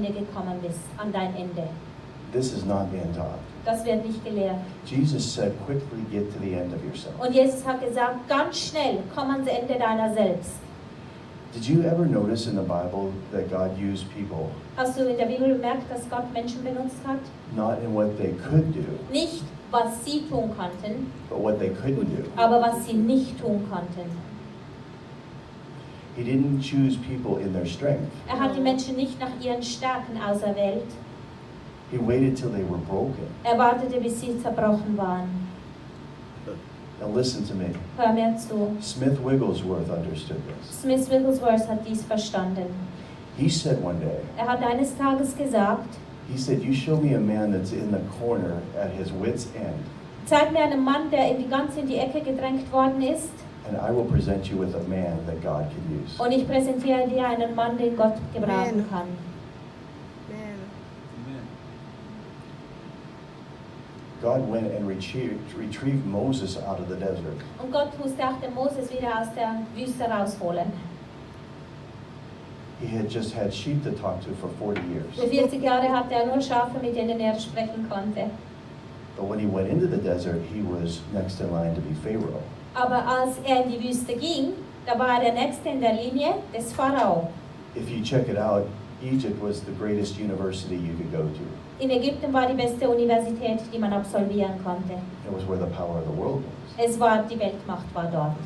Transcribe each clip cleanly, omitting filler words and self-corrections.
Ende gekommen bist, an dein Ende. This is not being taught. Das wird nicht gelehrt. Jesus said, quickly get to the end of yourself. Und Jesus hat gesagt, ganz schnell, komm ans Ende deiner selbst. Did you ever notice in the Bible that God used people Hast du in der Bibel bemerkt, dass Gott Menschen benutzt hat? not in what they could do, Nicht, was sie tun konnten, but what they couldn't do? aber was sie nicht tun konnten. He didn't choose people in their strength. Er hat die Menschen nicht nach ihren Stärken auserwählt. He waited till they were broken. Er wartete, bis sie zerbrochen waren. Now listen to me. Hör mir zu. Smith Wigglesworth understood this. Smith Wigglesworth hat dies verstanden. He said one day, Er hat eines Tages gesagt, he said, you show me a man that's in the corner at his wit's end, zeig mir einen Mann, der ganz in die Ecke gedrängt worden ist, and I will present you with a man that God can use. und ich präsentiere dir einen Mann, den Gott gebrauchen kann. God went and retrieved Moses out of the desert. Und Gott musste auch den Moses wieder aus der Wüste rausholen. He had just had sheep to talk to for 40 Für years. 40 Jahre hatte er nur Schafe, mit denen er sprechen konnte. But when he went into the desert, he was next in line to be Pharaoh. Aber als er in die Wüste ging, da war er der Nächste in der Linie des Pharao. If you check it out, Egypt was the greatest university you could go to. In Ägypten war die beste Universität, die man absolvieren konnte. It was where the power of the world was. Es war, die Weltmacht war dort.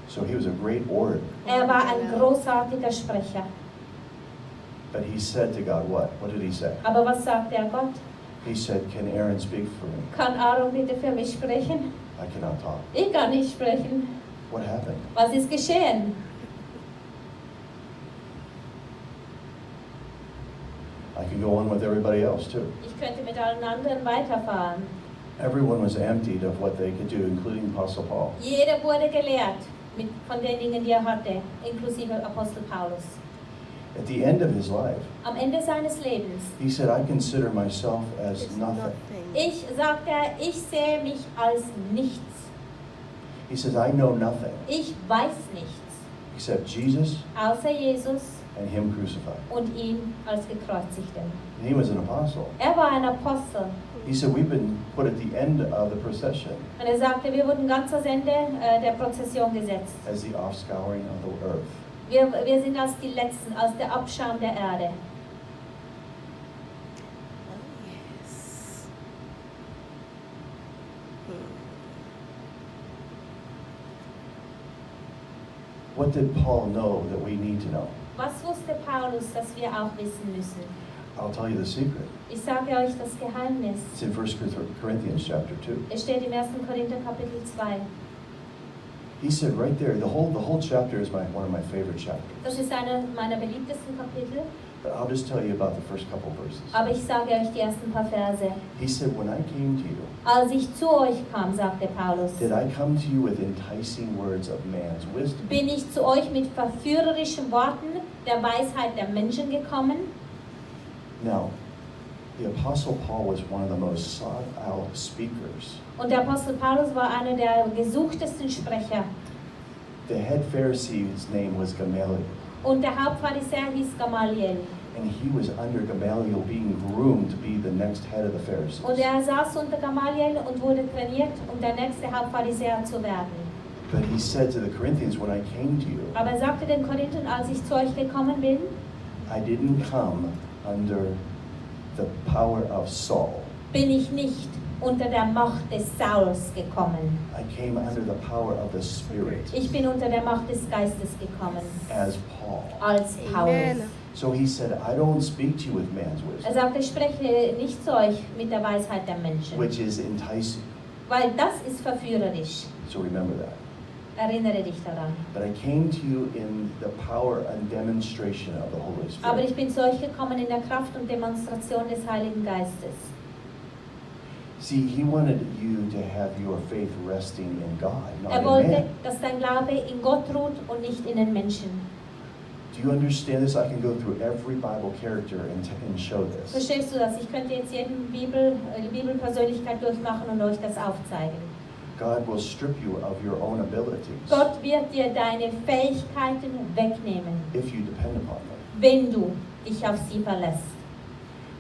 So he was a great orator. Er war ein großartiger Sprecher. But he said to God, what? What did he say? Aber was sagte er Gott? He said, can Aaron speak for me? Kann Aaron bitte für mich sprechen? I cannot talk. Ich kann nicht sprechen. What happened? Was ist geschehen? I can go on with everybody else too. Ich könnte mit allen anderen weiterfahren. Everyone was emptied of what they could do, including Apostle Paul. Jeder wurde gelehrt von den Dingen, die er hatte, inklusive Apostel Paulus. At the end of his life, Am Ende seines Lebens, he said, I consider myself as nothing. sagte er, ich sehe mich als nichts. He says, I know nothing Ich weiß nichts, except Jesus außer Jesus and him crucified. und ihn als Gekreuzigten. And he was an apostle. Er war ein Apostel. He said, we've been put at the end of the procession Und er sagte, wir wurden ganz ans Ende der Prozession gesetzt. as the offscouring of the earth. Wir sind als die Letzten, als der Abschaum der Erde. What did Paul know that we need to know? Was wusste Paulus, das wir auch wissen müssen? I'll tell you the secret. Ich sage euch das Geheimnis. It's in 1 Corinthians chapter 2. Es steht im 1. Korinther Kapitel 2. He said right there, the whole chapter is one of my favorite chapters. Das ist einer meiner beliebtesten Kapitel. But I'll just tell you about the first couple verses. Aber ich sage euch die ersten paar Verse. He said, when I came to you, Als ich zu euch kam, sagte Paulus, did I come to you with enticing words of man's wisdom? bin ich zu euch mit verführerischen Worten der Weisheit der Menschen gekommen? Now, the Apostle Paul was one of the most sought out speakers. Und der Apostel Paulus war einer der gesuchtesten Sprecher. The head Pharisee's name was Gamaliel. Und der Hauptpharisäer hieß Gamaliel. And he was under Gamaliel being groomed to be the next head of the Pharisees. Und er saß unter Gamaliel und wurde trainiert, um der nächste Hauptpharisäer zu werden. But he said to the Corinthians, when I came to you, Aber er sagte den Korinthern, als ich zu euch gekommen bin, I didn't come under the power of Saul. bin ich nicht unter der Macht des Sauls gekommen. I came under the power of the Spirit Ich bin unter der Macht des Geistes gekommen, as Paul. als Paulus. So he said, I don't speak to you with man's Er wisdom, sagte, ich spreche nicht zu euch mit der Weisheit der Menschen, which is enticing. weil das ist verführerisch. So remember that. Erinnere dich daran. But I came to you in the power and demonstration of the Holy Aber Spirit. ich bin zu euch gekommen in der Kraft und Demonstration des Heiligen Geistes. See, he wanted you to have your faith resting in God, not Er in wollte, man. dass dein Glaube in Gott ruht und nicht in den Menschen. Do you understand this? I can go through every Bible character and show this. Verstehst du das? Ich könnte jetzt jeden Bibelpersönlichkeit durchmachen und euch das aufzeigen. God will strip you of your own abilities Gott wird dir deine Fähigkeiten wegnehmen, if you depend upon them. wenn du dich auf sie verlässt.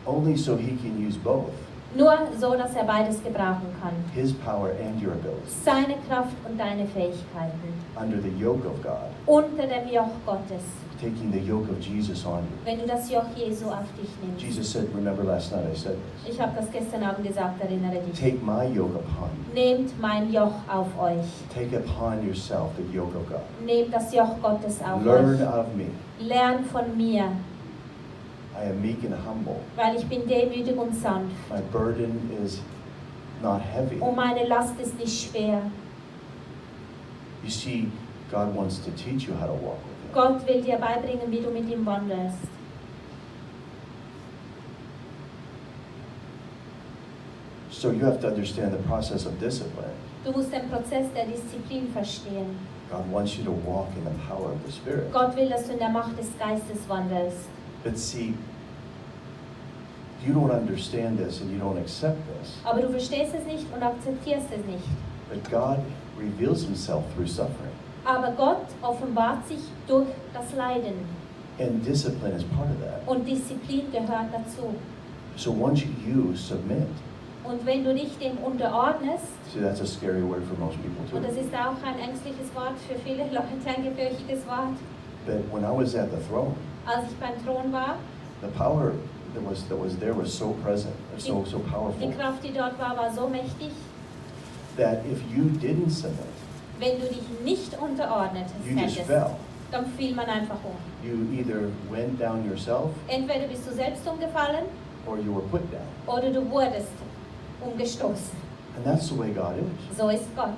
only so he can use both. Nur so, dass er beides gebrauchen kann. His power and your ability. Seine Kraft und deine Fähigkeiten. Under the yoke of God. Unter dem Joch Gottes. Taking the yoke of Jesus on you. Wenn du das Joch Jesu auf dich nimmst. Jesus said, remember last night I said this. Ich habe das gestern Abend gesagt, erinnere dich. Take my yoke upon you. Nehmt mein Joch auf euch. Take upon yourself the yoke of God. Nehmt das Joch Gottes auf Learn euch. of me. Lern von mir. I am meek and humble. Weil ich bin demütig und sanft. My burden is not heavy. Und meine Last ist nicht schwer. You see, God wants to teach you how to walk with Him. Gott will dir beibringen, wie du mit ihm wandelst. So you have to understand the process of discipline. Du musst den Prozess der Disziplin verstehen. God wants you to walk in the power of the Spirit. Gott will, dass du in der Macht des Geistes wandelst. But see, you don't understand this and you don't accept this. Aber du verstehst es nicht und akzeptierst es nicht. But God reveals Himself through suffering. Aber Gott offenbart sich durch das Leiden. And discipline is part of that. Und Disziplin gehört dazu. So once you submit, Und wenn du dich dem unterordnest, see that's a scary word for most people und das too. ist auch ein ängstliches Wort für viele Leute, ein gefürchtiges Wort. But when I was at the throne, Als ich beim Thron war, the power that was there was so present, so die powerful, Kraft, die dort war, war so mächtig, that if you didn't submit, wenn du dich nicht unterordnet you just hättest, fell. dann fiel man einfach um. You either went down yourself Entweder bist du selbst umgefallen or you were put down. oder du wurdest umgestoßen. And that's the way God is. So ist Gott.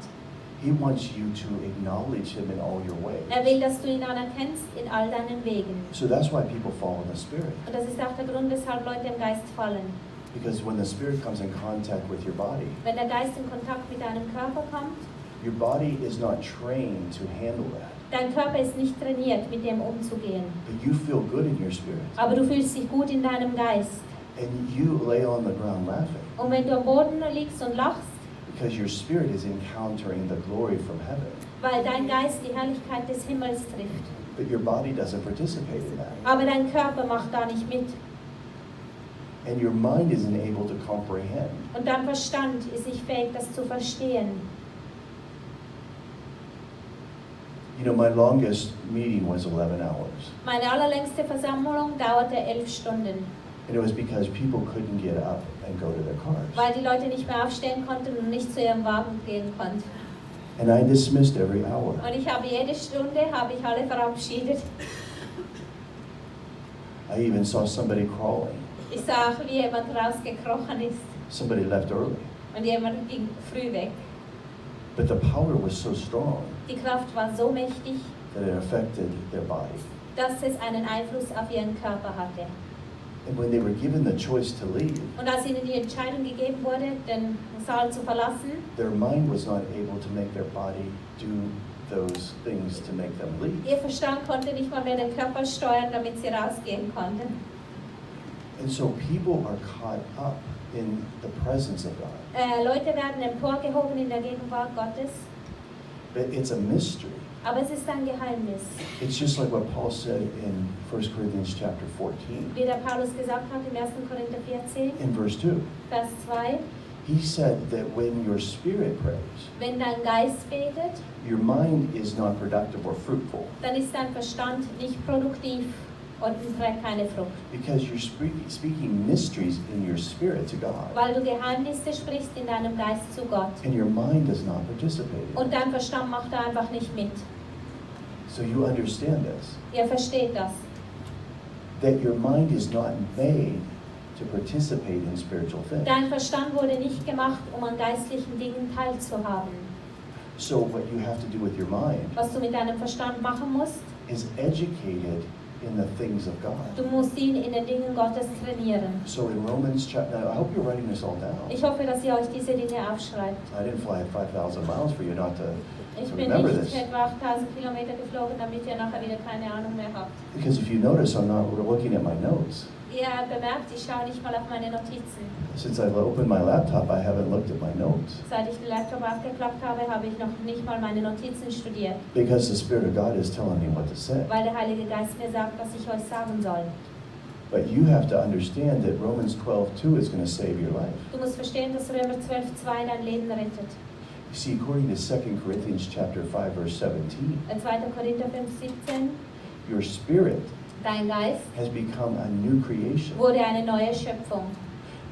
He wants you to acknowledge Him in all your Er ways. will, dass du ihn anerkennst in all deinen Wegen. So that's why people fall in the Spirit. Und das ist auch der Grund, weshalb Leute im Geist fallen. Because when the Spirit comes in contact with your body, Wenn der Geist in Kontakt mit deinem Körper kommt, your body is not trained to handle that. dein Körper ist nicht trainiert, mit dem umzugehen. But you feel good in your spirit. Aber du fühlst dich gut in deinem Geist. And you lay on the ground laughing. Und wenn du am Boden liegst und lachst, Because your spirit is encountering the glory from heaven. weil dein Geist die Herrlichkeit des Himmels trifft. But your body doesn't participate in that. Aber dein Körper macht da nicht mit. And your mind isn't able to comprehend. Und dein Verstand ist nicht fähig, das zu verstehen. You know, my longest meeting was 11 hours. Meine allerlängste Versammlung dauerte 11 Stunden, And it was because people couldn't get up and go to their cars. weil die Leute nicht mehr aufstehen konnten und nicht zu ihrem Wagen gehen konnten. And I dismissed every hour. Und ich habe jede Stunde alle verabschiedet. I even saw somebody crawling. Ich sah, wie jemand rausgekrochen ist Somebody left early. und jemand ging früh weg. But the power was so strong Die Kraft war so mächtig, that it affected their body. dass es einen Einfluss auf ihren Körper hatte. And when they were given the choice to leave, Und als ihnen die Entscheidung gegeben wurde, den Saal zu verlassen, their mind was not able to make their body do those things to make them leave. ihr Verstand konnte nicht mal mehr den Körper steuern, damit sie rausgehen konnten. And so people are caught up in the presence of God. Leute werden emporgehoben in der Gegenwart Gottes, But it's a mystery. aber es ist ein Geheimnis. It's just like what Paul said in 1 Corinthians chapter 14, Wie der Paulus gesagt hat im 1. Korinther 14, in verse 2. Vers 2, He said that when your spirit prays, wenn dein Geist betet, your mind is not productive or fruitful dann ist dein Verstand nicht produktiv und trägt keine Frucht. because you're speaking mysteries in your spirit to God. Weil du Geheimnisse sprichst in deinem Geist zu Gott. And your mind does not participate in Und it. dein Verstand macht da einfach nicht mit. So you understand this, Ihr versteht das. that your mind is not made to participate in spiritual things. Dein Verstand wurde nicht gemacht, um an geistlichen Dingen teilzuhaben. So what you have to do with your mind Was du mit deinem Verstand machen musst, is educated in the things of God. du musst ihn in den Dingen Gottes trainieren. So in Romans chapter, I hope you're writing this all down. Ich hoffe, dass ihr euch diese Dinge aufschreibt. I didn't fly 5,000 miles for you not to Ich bin remember nicht this. etwa 8000 Kilometer geflogen, damit ihr nachher wieder keine Ahnung mehr habt. Because if you notice, I'm not looking at my notes. Ihr bemerkt, ich schaue nicht mal auf meine Notizen. Since I've opened my laptop, I haven't looked at my notes. Seit ich den Laptop aufgeklappt habe, habe ich noch nicht mal meine Notizen studiert, Because the Spirit of God is telling me what to say. weil der Heilige Geist mir sagt, was ich euch sagen soll. But you have to understand that Romans 12:2 is going to save your life. Du musst verstehen, dass Römer 12,2 dein Leben rettet. You see, according to 2 Corinthians chapter 5, verse 17, 2. Korinther 5,17. your spirit Dein Geist has become a new creation. wurde eine neue Schöpfung.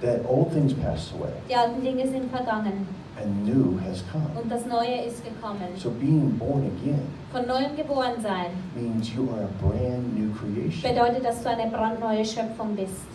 That old things passed away Die alten Dinge sind vergangen and new has come. und das Neue ist gekommen. So being born again Von neuem geboren sein means you are a brand new creation. bedeutet, dass du eine brandneue Schöpfung bist.